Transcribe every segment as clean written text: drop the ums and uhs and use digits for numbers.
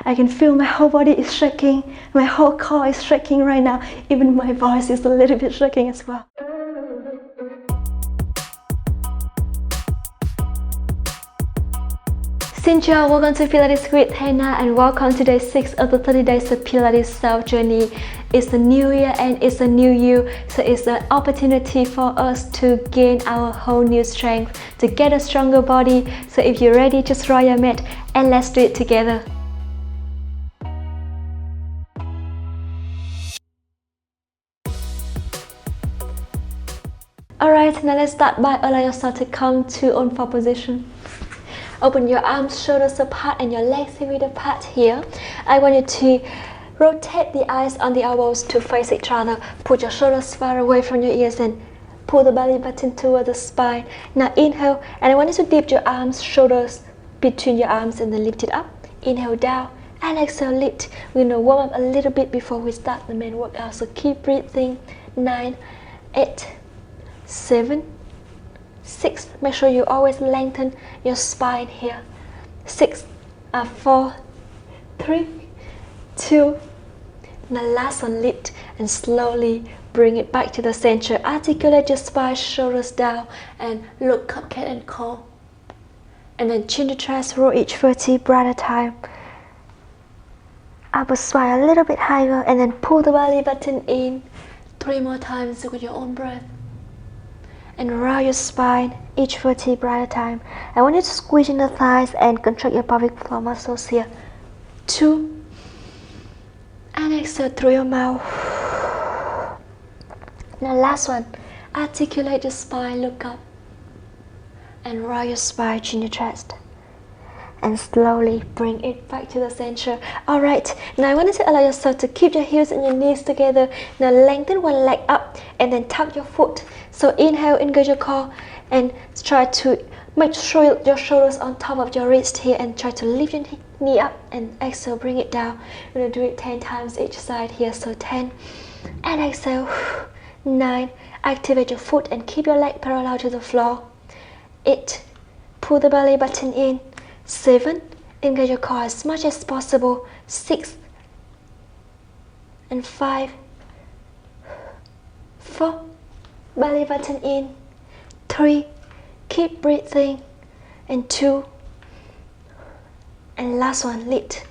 I can feel my whole body is shaking, my whole core is shaking right now. Even my voice is a little bit shaking as well. Xin chào, welcome to Pilates with Hannah and welcome to day 6 of the 30 days of Pilates self journey. It's a new year and it's a new you, so it's an opportunity for us to gain our whole new strength, to get a stronger body. So if you're ready, just roll your mat and let's do it together. Alright, now let's start by allowing yourself to come to on four position. Open your arms, shoulders apart and your legs width apart here. I want you to rotate the eyes on the elbows to face each other. Put your shoulders far away from your ears and pull the belly button toward the spine. Now inhale, and I want you to dip your arms, shoulders between your arms and then lift it up. Inhale down and exhale, lift. We're gonna warm up a little bit before we start the main workout, so keep breathing. 9, 8, 7, 6. Make sure you always lengthen your spine here. 6, 4, 3, 2. Now last one, lift and slowly bring it back to the center. Articulate your spine, shoulders down and look cat and claw. And then chin to chest, roll each vertebra at a time. Upper spine a little bit higher and then pull the belly button in. 3 more times with your own breath. And roll your spine, each vertebra at a time. I want you to squeeze in the thighs and contract your pelvic floor muscles here. 2. And exhale through your mouth. Now last one, articulate your spine, look up. And roll your spine, chin your chest. And slowly bring it back to the center. Alright, now I want you to allow yourself to keep your heels and your knees together. Now lengthen one leg up and then tuck your foot. So inhale, engage your core and try to make sure your shoulders on top of your wrist here and try to lift your knee up and exhale, bring it down. We're going to do it 10 times each side here. So 10 and exhale. 9, activate your foot and keep your leg parallel to the floor. 8, pull the belly button in. 7, engage your core as much as possible. 6 and 5, 4, belly button in. 3, keep breathing. And 2, and last one, lift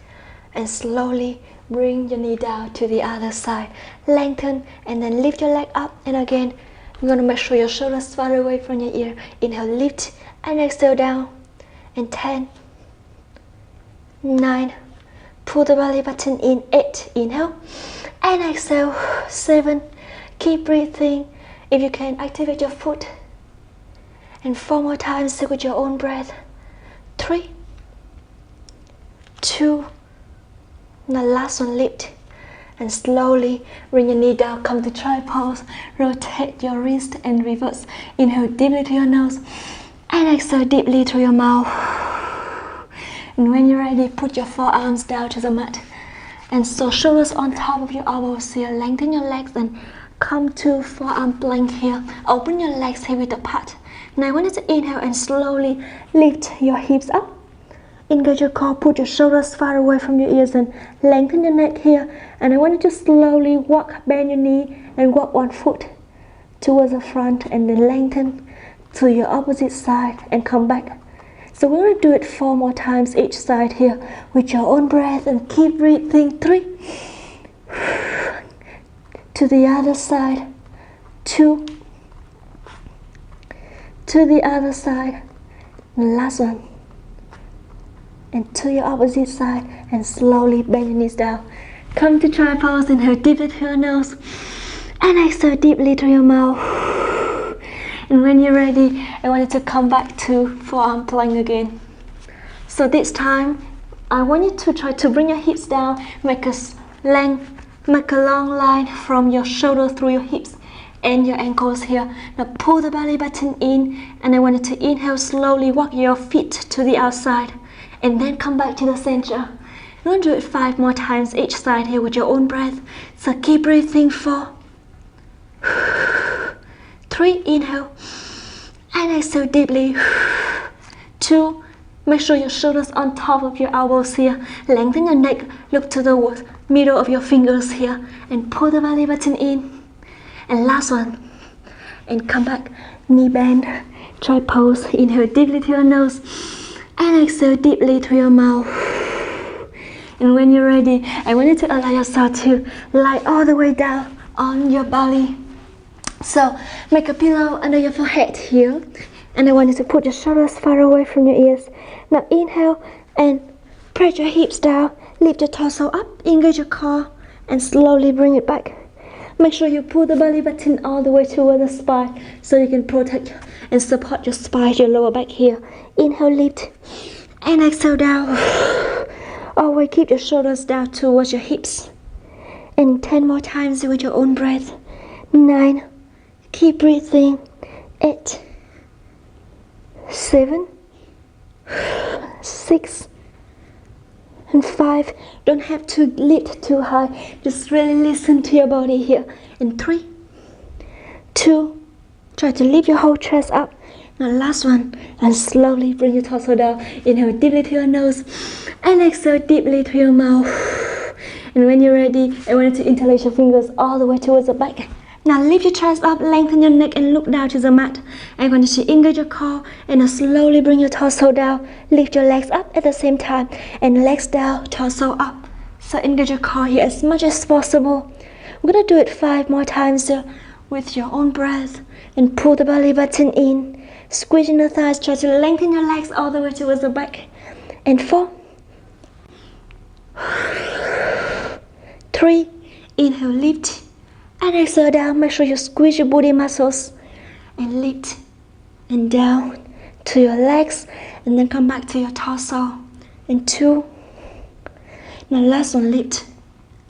and slowly bring your knee down to the other side. Lengthen and then lift your leg up, and again you're going to make sure your shoulders far away from your ear. Inhale, lift and exhale down. And 10, 9, pull the belly button in. 8, inhale and exhale. 7, keep breathing. If you can, activate your foot. And 4 more times with your own breath. 3, 2, now last one, lift and slowly bring your knee down, come to tripod pose. Rotate your wrist and reverse. Inhale deeply through your nose and exhale deeply through your mouth. And when you're ready, put your forearms down to the mat. And so shoulders on top of your elbows here. Lengthen your legs and come to forearm plank here. Open your legs here width apart. Now I want you to inhale and slowly lift your hips up. Engage your core, put your shoulders far away from your ears and lengthen your neck here. And I want you to slowly walk, bend your knee and walk one foot towards the front and then lengthen to your opposite side and come back. So we're going to do it 4 more times each side here with your own breath and keep breathing. 3, to the other side. 2, to the other side. And last one. And to your opposite side and slowly bend your knees down. Come to tripod pose, inhale deeply through your nose and exhale deeply through your mouth. And when you're ready, I want you to come back to forearm plank again. So this time, I want you to try to bring your hips down, make a long line from your shoulder through your hips and your ankles here. Now pull the belly button in, and I want you to inhale slowly, walk your feet to the outside, and then come back to the center. You're going to do it 5 more times each side here with your own breath. So keep breathing. 4, 3, inhale and exhale deeply. 2, Make sure your shoulders on top of your elbows here. Lengthen your neck, look to the middle of your fingers here, and pull the belly button in. And last one, and come back, knee bend, try pose. Inhale deeply to your nose, and exhale deeply to your mouth. And when you're ready, I want you to allow yourself to lie all the way down on your belly. So make a pillow under your forehead here, and I want you to put your shoulders far away from your ears. Now inhale and press your hips down, lift your torso up, engage your core, and slowly bring it back. Make sure you pull the belly button all the way toward the spine so you can protect and support your spine, your lower back here. Inhale, lift, and exhale down. Always keep your shoulders down towards your hips. And 10 more times with your own breath. 9, keep breathing. 8, 7, 6, and 5. Don't have to lift too high, just really listen to your body here. And 3, 2, try to lift your whole chest up. Now last one, and slowly bring your torso down. Inhale deeply to your nose, and exhale deeply to your mouth. And when you're ready, I want you to interlace your fingers all the way towards the back. Now lift your chest up, lengthen your neck, and look down to the mat. I want you to engage your core, and now slowly bring your torso down. Lift your legs up at the same time, and legs down, torso up. So engage your core here as much as possible. We're gonna do it 5 more times here with your own breath, and pull the belly button in. Squeezing the thighs, try to lengthen your legs all the way towards the back. And 4, 3, inhale, lift, and exhale down. Make sure you squeeze your booty muscles, and lift, and down to your legs, and then come back to your torso. And 2, now last one, lift,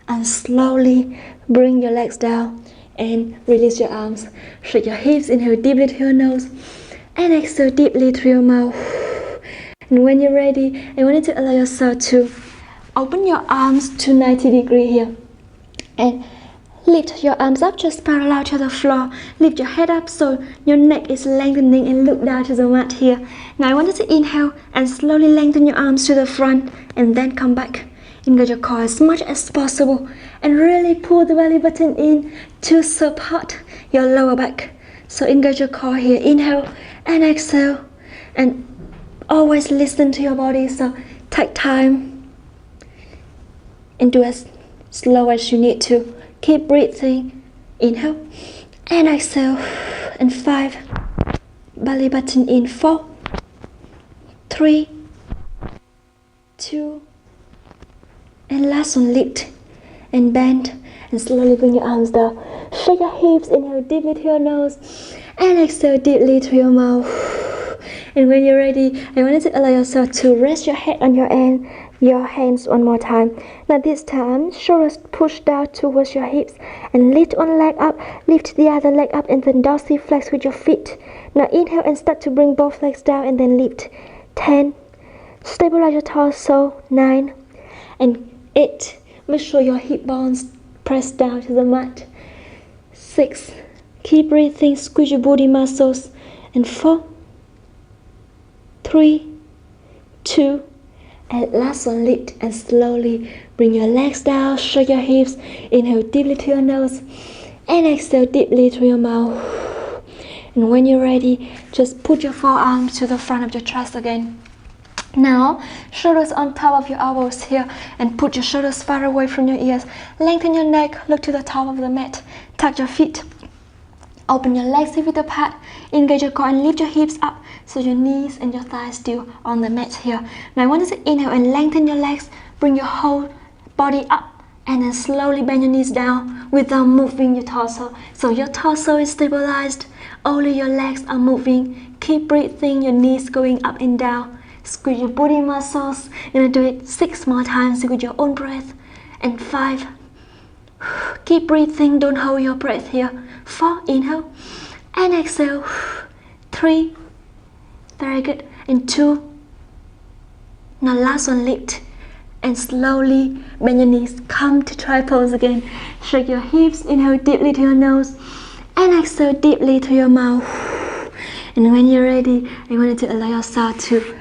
and slowly bring your legs down, and release your arms. Shake your hips, inhale deeply to your nose, and exhale deeply through your mouth. And when you're ready, I want you to allow yourself to open your arms to 90 degrees here, and lift your arms up just parallel to the floor. Lift your head up so your neck is lengthening, and look down to the mat here. Now I want you to inhale and slowly lengthen your arms to the front, and then come back. Engage your core as much as possible, and really pull the belly button in to support your lower back. So engage your core here. Inhale and exhale, and always listen to your body. So take time and do as slow as you need to. Keep breathing. Inhale and exhale. And 5, belly button in. 4, 3, 2, and last one, lift and bend, and slowly bring your arms down. Shake your hips, inhale deeply to your nose, and exhale deeply to your mouth. And when you're ready, I want you to allow yourself to rest your head on your hands one more time. Now this time, shoulders push down towards your hips, and lift one leg up, lift the other leg up, and then dorsiflex with your feet. Now inhale and start to bring both legs down, and then lift. 10, stabilize your torso. 9, and 8, make sure your hip bones press down to the mat. 6, keep breathing, squeeze your booty muscles. And 4, 3, 2, and last one, lift, and slowly bring your legs down, shake your hips, inhale deeply to your nose, and exhale deeply through your mouth. And when you're ready, just put your forearms to the front of your chest again. Now, shoulders on top of your elbows here, and put your shoulders far away from your ears. Lengthen your neck, look to the top of the mat. Tuck your feet. Open your legs width apart. Engage your core and lift your hips up so your knees and your thighs still on the mat here. Now I want you to inhale and lengthen your legs. Bring your whole body up, and then slowly bend your knees down without moving your torso. So your torso is stabilized. Only your legs are moving. Keep breathing, your knees going up and down. Squeeze your booty muscles. You're gonna do it 6 more times with your own breath. And 5. Keep breathing, don't hold your breath here. 4, inhale and exhale. 3, very good. And 2. Now last one, lift, and slowly bend your knees. Come to try pose again. Shake your hips, inhale deeply to your nose, and exhale deeply to your mouth. And when you're ready, I want you to allow yourself to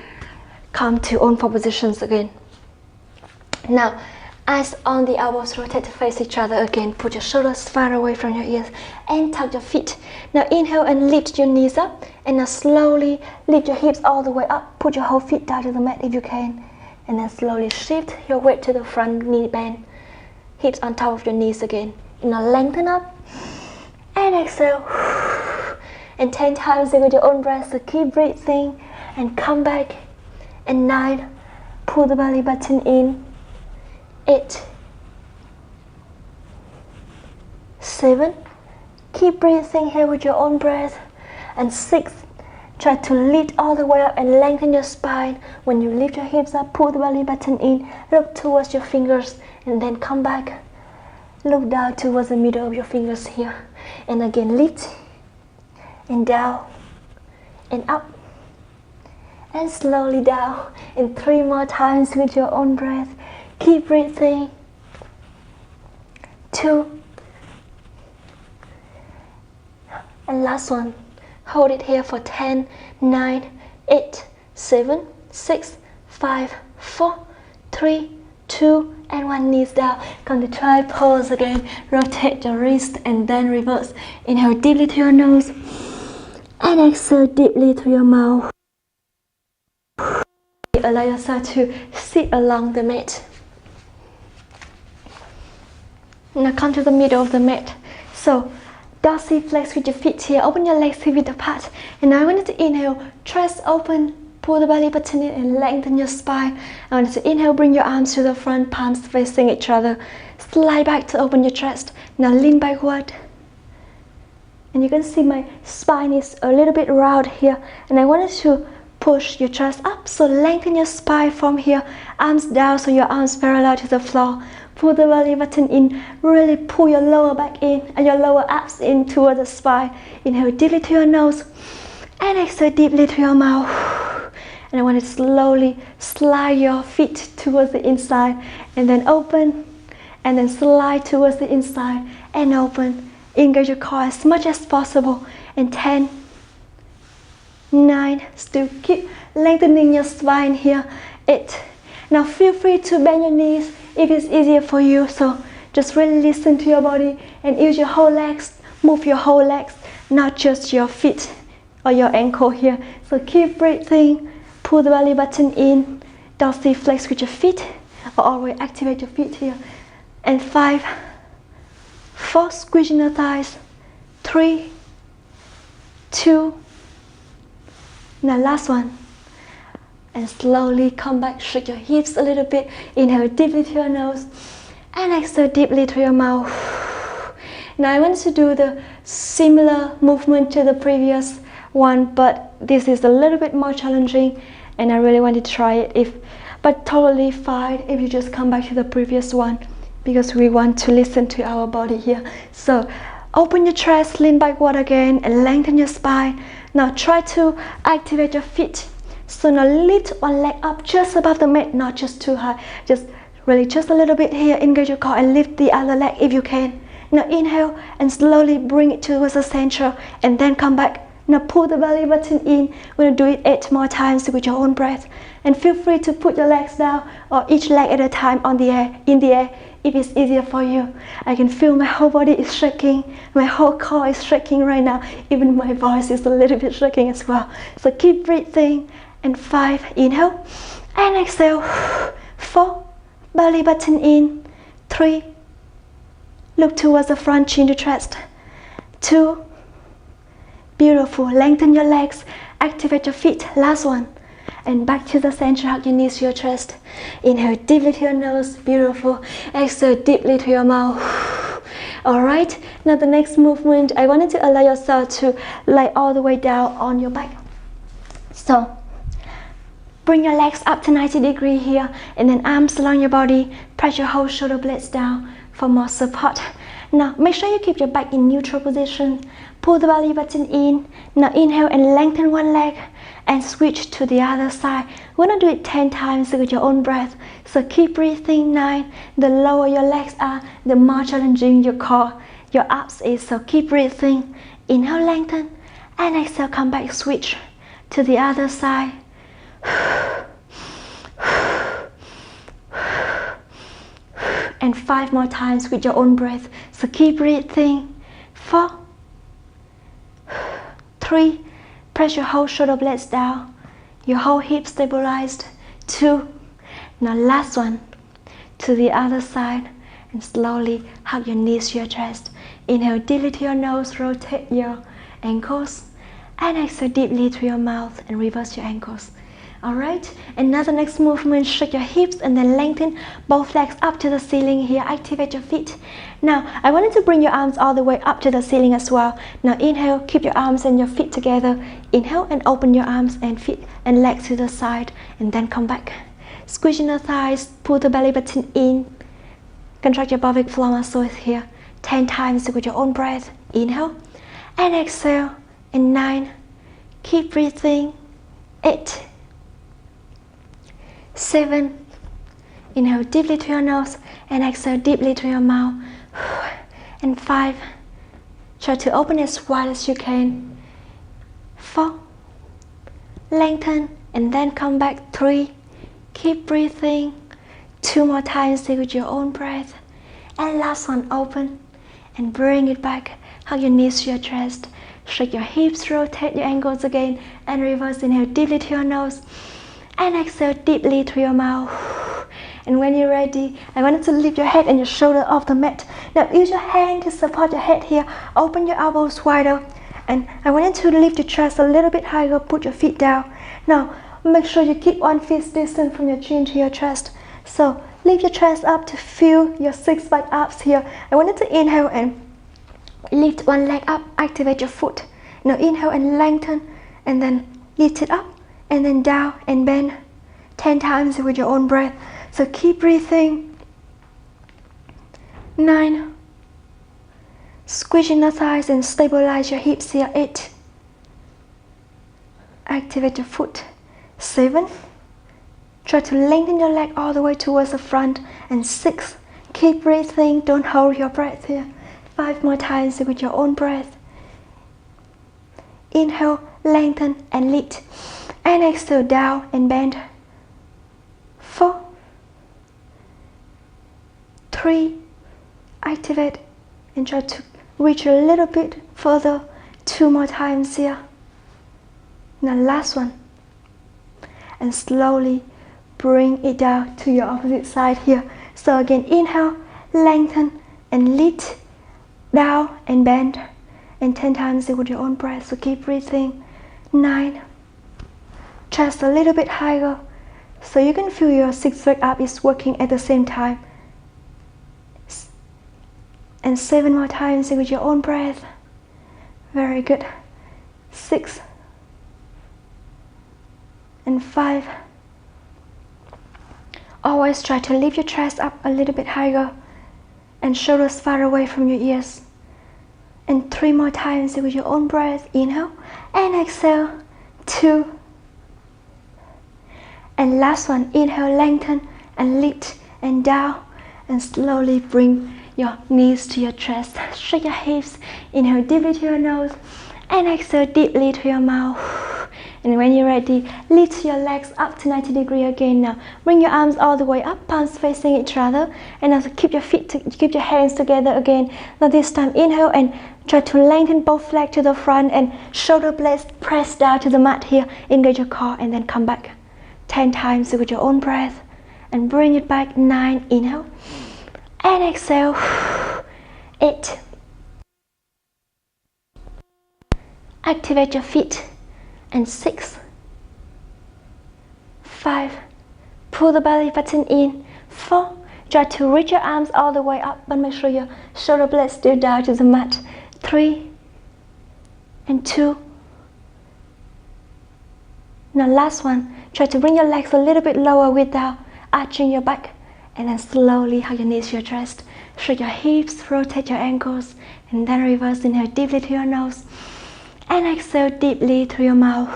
come to own four positions again. Now, eyes on the elbows, rotate to face each other again. Put your shoulders far away from your ears and tuck your feet. Now inhale and lift your knees up, and now slowly lift your hips all the way up. Put your whole feet down to the mat if you can, and then slowly shift your weight to the front knee bend. Hips on top of your knees again. Now lengthen up and exhale. And 10 times with your own breath, so keep breathing and come back. And 9, pull the belly button in. 8, 7, keep breathing here with your own breath. And 6, try to lift all the way up and lengthen your spine. When you lift your hips up, pull the belly button in, look towards your fingers, and then come back. Look down towards the middle of your fingers here. And again, lift and down and up and slowly down. And 3 more times with your own breath. Keep breathing. 2, and last one. Hold it here for 10, 9, 8, 7, 6, 5, 4, 3, 2, and 1. Knees down. Come to try pose again. Rotate your wrist and then reverse. Inhale deeply to your nose and exhale deeply to your mouth. Allow yourself to sit along the mat. Now come to the middle of the mat. So dorsiflex with your feet here. Open your legs hip width apart. And now I want you to inhale, chest open, pull the belly button in and lengthen your spine. I want you to inhale, bring your arms to the front, palms facing each other. Slide back to open your chest. Now lean backward. And you can see my spine is a little bit round here. And I want you to push your chest up. So lengthen your spine from here. Arms down so your arms parallel to the floor. Pull the belly button in. Really pull your lower back in and your lower abs in toward the spine. Inhale deeply to your nose and exhale deeply to your mouth. And I want to slowly slide your feet towards the inside and then open and then slide towards the inside and open. Engage your core as much as possible. And 10, 9, still keep lengthening your spine here. 8. Now feel free to bend your knees if it's easier for you. So just really listen to your body and use your whole legs. Move your whole legs, not just your feet or your ankle here. So keep breathing. Pull the belly button in. Dorsiflex with your feet, or always activate your feet here. And 5, 4, squeezing your thighs. 3, 2. Now last one. And slowly come back, shake your hips a little bit. Inhale deeply to your nose and exhale deeply to your mouth. Now I want to do the similar movement to the previous one, but this is a little bit more challenging and I really want to try it, but totally fine if you just come back to the previous one, because we want to listen to our body here. So open your chest, lean backward again and lengthen your spine. Now try to activate your feet. So now lift one leg up just above the mat, not just too high, just really just a little bit here. Engage your core and lift the other leg if you can. Now inhale and slowly bring it towards the center and then come back. Now pull the belly button in. We're going to do it 8 more times with your own breath. And feel free to put your legs down or each leg at a time in the air if it's easier for you. I can feel my whole body is shaking. My whole core is shaking right now. Even my voice is a little bit shaking as well. So keep breathing. And 5, inhale and exhale. 4, belly button in. 3, look towards the front, chin to chest. 2, beautiful, lengthen your legs, activate your feet. Last one. And back to the center, hug your knees to your chest. Inhale deeply to your nose, beautiful. Exhale deeply to your mouth. Alright, now the next movement, I wanted to allow yourself to lie all the way down on your back. So bring your legs up to 90 degrees here, and then arms along your body. Press your whole shoulder blades down for more support. Now make sure you keep your back in neutral position. Pull the belly button in. Now inhale and lengthen one leg and switch to the other side. We're going to do it 10 times with your own breath. So keep breathing. 9. The lower your legs are, the more challenging your core, your abs is. So keep breathing. Inhale, lengthen, and exhale, come back, switch to the other side. and 5 more times with your own breath. So keep breathing. 4, 3, press your whole shoulder blades down, your whole hip stabilized. 2, now last one, to the other side, and slowly hug your knees to your chest. Inhale deeply to your nose, rotate your ankles, and exhale deeply through your mouth and reverse your ankles. Alright, another next movement, shake your hips and then lengthen both legs up to the ceiling here. Activate your feet. Now, I wanted to bring your arms all the way up to the ceiling as well. Now inhale, keep your arms and your feet together. Inhale and open your arms and feet and legs to the side, and then come back. Squeeze in the thighs, pull the belly button in. Contract your pelvic floor muscles here. 10 times with your own breath. Inhale and exhale. And 9, keep breathing. 8, 7, inhale deeply to your nose and exhale deeply to your mouth. And 5, try to open as wide as you can. 4, lengthen and then come back. 3, keep breathing. 2 more times, stay with your own breath. And last one, open and bring it back. Hug your knees to your chest. Shake your hips, rotate your ankles again, and reverse. Inhale deeply to your nose and exhale deeply through your mouth. And when you're ready, I want you to lift your head and your shoulder off the mat. Now use your hand to support your head here. Open your elbows wider, and I want you to lift your chest a little bit higher. Put your feet down. Now make sure you keep 1 foot distance from your chin to your chest. So lift your chest up to feel your 6 back abs here. I want you to inhale and lift one leg up, activate your foot. Now inhale and lengthen, and then lift it up, and then down and bend 10 times with your own breath. So keep breathing. 9, squeeze in the thighs and stabilize your hips here. 8, activate your foot. 7, try to lengthen your leg all the way towards the front. And 6, keep breathing, don't hold your breath here. 5 more times with your own breath. Inhale, lengthen and lift, and exhale down and bend. 4, 3, activate and try to reach a little bit further. 2 more times here. Now last one, and slowly bring it down to your opposite side here. So again, inhale, lengthen and lift, down and bend, and 10 times with your own breath. So keep breathing. 9, chest a little bit higher, so you can feel your 6 back up is working at the same time. And 7 more times with your own breath. Very good. 6 and 5. Always try to lift your chest up a little bit higher and shoulders far away from your ears. And 3 more times with your own breath. Inhale and exhale. 2. And last one, inhale, lengthen and lift and down, and slowly bring your knees to your chest. Shake your hips. Inhale deeply to your nose and exhale deeply to your mouth. And when you're ready, lift your legs up to 90 degrees again. Now bring your arms all the way up, palms facing each other, and also keep your hands together again. Now this time inhale and try to lengthen both legs to the front, and shoulder blades press down to the mat here. Engage your core and then come back 10 times with your own breath and bring it back. 9, inhale and exhale. 8, activate your feet. And 6, 5, pull the belly button in. 4, try to reach your arms all the way up, but make sure your shoulder blades still down to the mat. 3 and 2. Now last one, try to bring your legs a little bit lower without arching your back, and then slowly hug your knees to your chest. Shake your hips, rotate your ankles, and then reverse. Inhale deeply to your nose and exhale deeply through your mouth.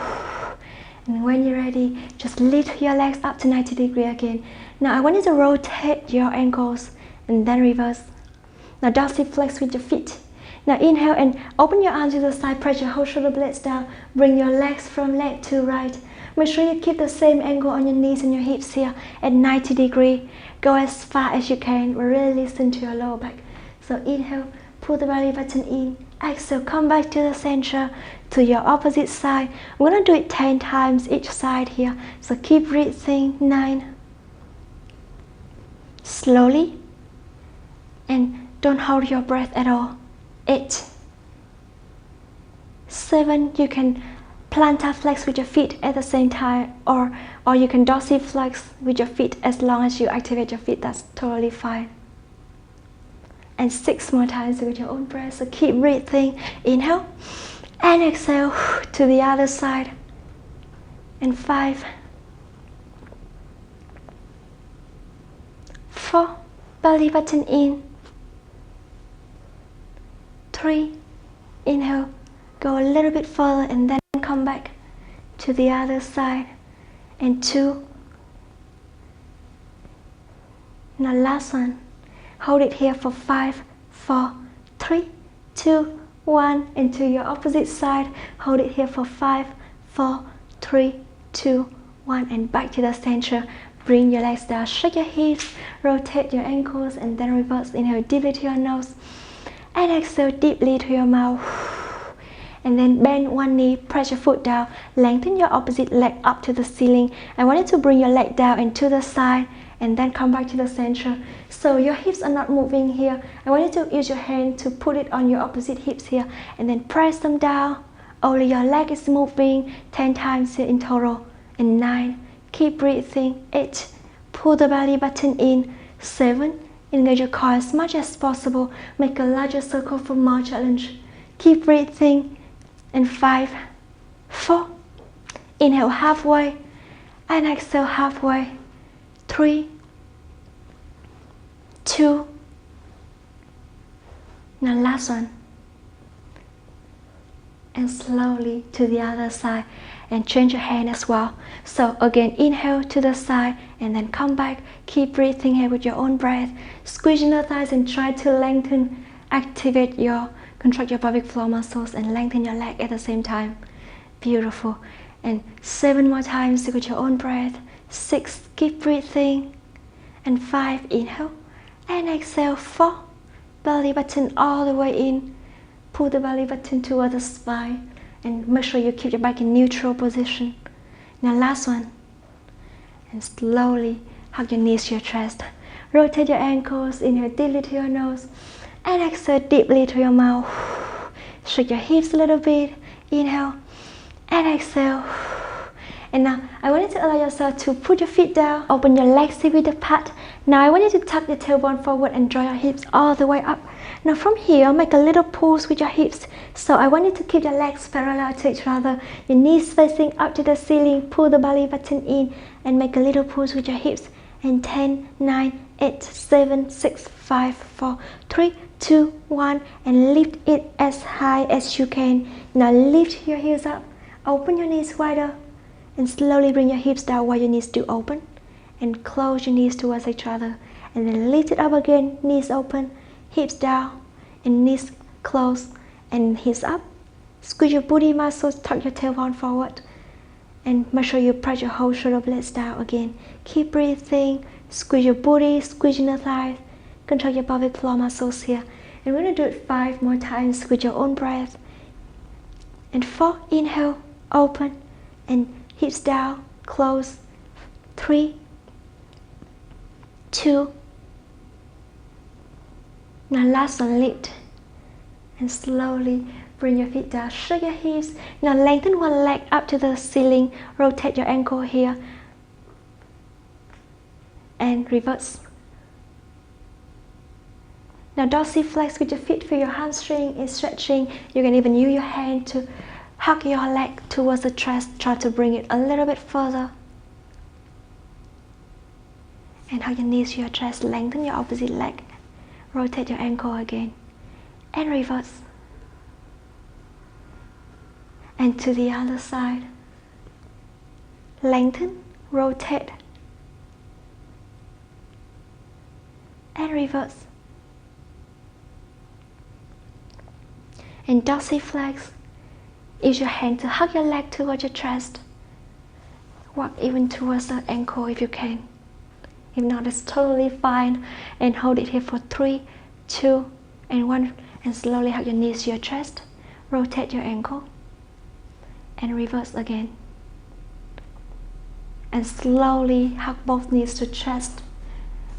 And when you're ready, just lift your legs up to 90 degrees again. Now I want you to rotate your ankles and then reverse. Now dorsal flex with your feet. Now inhale and open your arms to the side, press your whole shoulder blades down. Bring your legs from left to right. Make sure you keep the same angle on your knees and your hips here at 90 degrees. Go as far as you can. Really listen to your lower back. So inhale, pull the belly button in. Exhale, come back to the center, to your opposite side. We're gonna do it 10 times each side here. So keep breathing. 9. Slowly. And don't hold your breath at all. 8. 7. You can plantar flex with your feet at the same time, or you can dorsiflex with your feet. As long as you activate your feet, that's totally fine. And 6 more times with your own breath. So keep breathing. Inhale and exhale to the other side. And 5, 4, belly button in. 3, inhale, go a little bit further and then come back to the other side. And 2, now last one. Hold it here for 5, 4, 3, 2, 1, and to your opposite side. Hold it here for 5, 4, 3, 2, 1, and back to the center. Bring your legs down, shake your hips, rotate your ankles, and then reverse. Inhale deeply to your nose, and exhale deeply to your mouth. And then bend one knee, press your foot down, lengthen your opposite leg up to the ceiling. I want you to bring your leg down and to the side, and then come back to the center. So your hips are not moving here. I want you to use your hand to put it on your opposite hips here, and then press them down. Only your leg is moving. 10 times here in total. And 9, keep breathing. 8, pull the belly button in. 7, engage your core as much as possible. Make a larger circle for more challenge. Keep breathing. And 5, 4, inhale halfway, and exhale halfway. 3, 2, now last one. And slowly to the other side, and change your hand as well. So again, inhale to the side and then come back. Keep breathing here with your own breath. Squeeze your thighs and try to lengthen, contract your pelvic floor muscles and lengthen your leg at the same time. Beautiful. And 7 more times with your own breath. 6, keep breathing. And 5, inhale and exhale. 4, belly button all the way in. Pull the belly button towards the spine and make sure you keep your back in neutral position. Now last one. And slowly hug your knees to your chest. Rotate your ankles. Inhale deeply to your nose and exhale deeply to your mouth. Shake your hips a little bit. Inhale and exhale. And now I want you to allow yourself to put your feet down, open your legs with the pad. Now I want you to tuck your tailbone forward and draw your hips all the way up. Now from here, make a little pulse with your hips. So I want you to keep your legs parallel to each other, your knees facing up to the ceiling. Pull the belly button in and make a little pulse with your hips. And 10, 9, 8, 7, 6, 5, 4, 3, 2, 1, and lift it as high as you can. Now lift your heels up, open your knees wider, and slowly bring your hips down while your knees do open, and close your knees towards each other, and then lift it up again. Knees open, hips down, and knees close, and hips up. Squeeze your booty muscles, tuck your tailbone forward, and make sure you press your whole shoulder blades down again. Keep breathing. Squeeze your booty, squeeze your thighs, control your pelvic floor muscles here. And we're going to do it 5 more times with your own breath. And 4, inhale, open, and hips down, close. 3, 2, now last one, lift, and slowly bring your feet down, shake your hips. Now lengthen one leg up to the ceiling, rotate your ankle here, and reverse. Now dorsiflex with your feet, feel your hamstring is stretching. You can even use your hand to hug your leg towards the chest, try to bring it a little bit further. And hug your knees to your chest, lengthen your opposite leg. Rotate your ankle again, and reverse. And to the other side. Lengthen, rotate, and reverse. And dorsiflex. Use your hand to hug your leg towards your chest. Walk even towards the ankle if you can. If not, it's totally fine. And hold it here for 3, 2, and 1. And slowly hug your knees to your chest. Rotate your ankle. And reverse again. And slowly hug both knees to chest.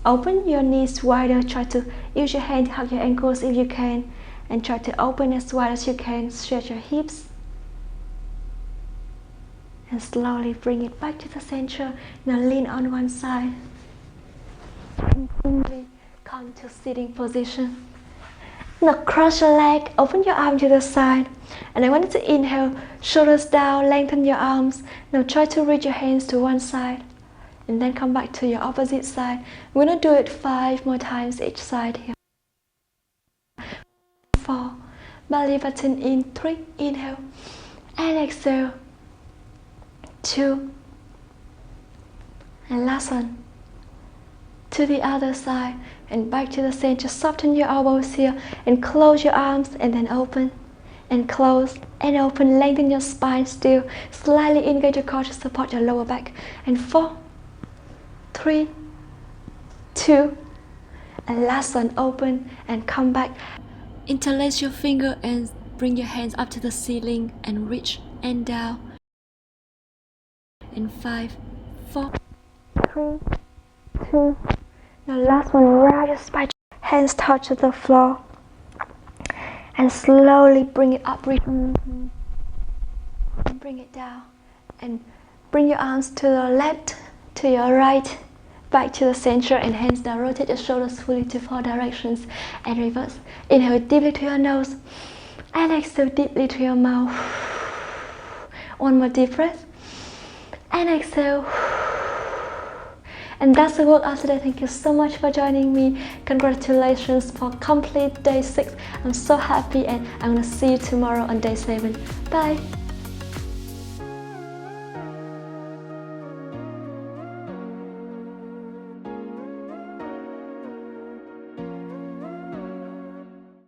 Open your knees wider. Try to use your hand to hug your ankles if you can. And try to open as wide as you can. Stretch your hips. And slowly bring it back to the center. Now lean on one side. And slowly come to sitting position. Now cross your leg, open your arm to the side. And I want you to inhale, shoulders down, lengthen your arms. Now try to reach your hands to one side. And then come back to your opposite side. We're gonna do it 5 more times each side here. 4, belly button in, 3, inhale. And exhale. 2. And last one. To the other side and back to the center. Soften your elbows here and close your arms and then open and close and open. Lengthen your spine still. Slightly engage your core to support your lower back. And 4, 3, 2, and last one. Open and come back. Interlace your finger and bring your hands up to the ceiling and reach and down. And 5, 4, 3, 2. Now last one, round your spine, hands touch the floor. And slowly bring it up, and bring it down. And bring your arms to the left, to your right, back to the center, and hands down. Rotate your shoulders fully to 4 directions and reverse. Inhale deeply to your nose and exhale deeply to your mouth. One more deep breath. And exhale. And that's the workout today. Thank you so much for joining me. Congratulations for complete day 6. I'm so happy, and I'm gonna see you tomorrow on day 7. Bye.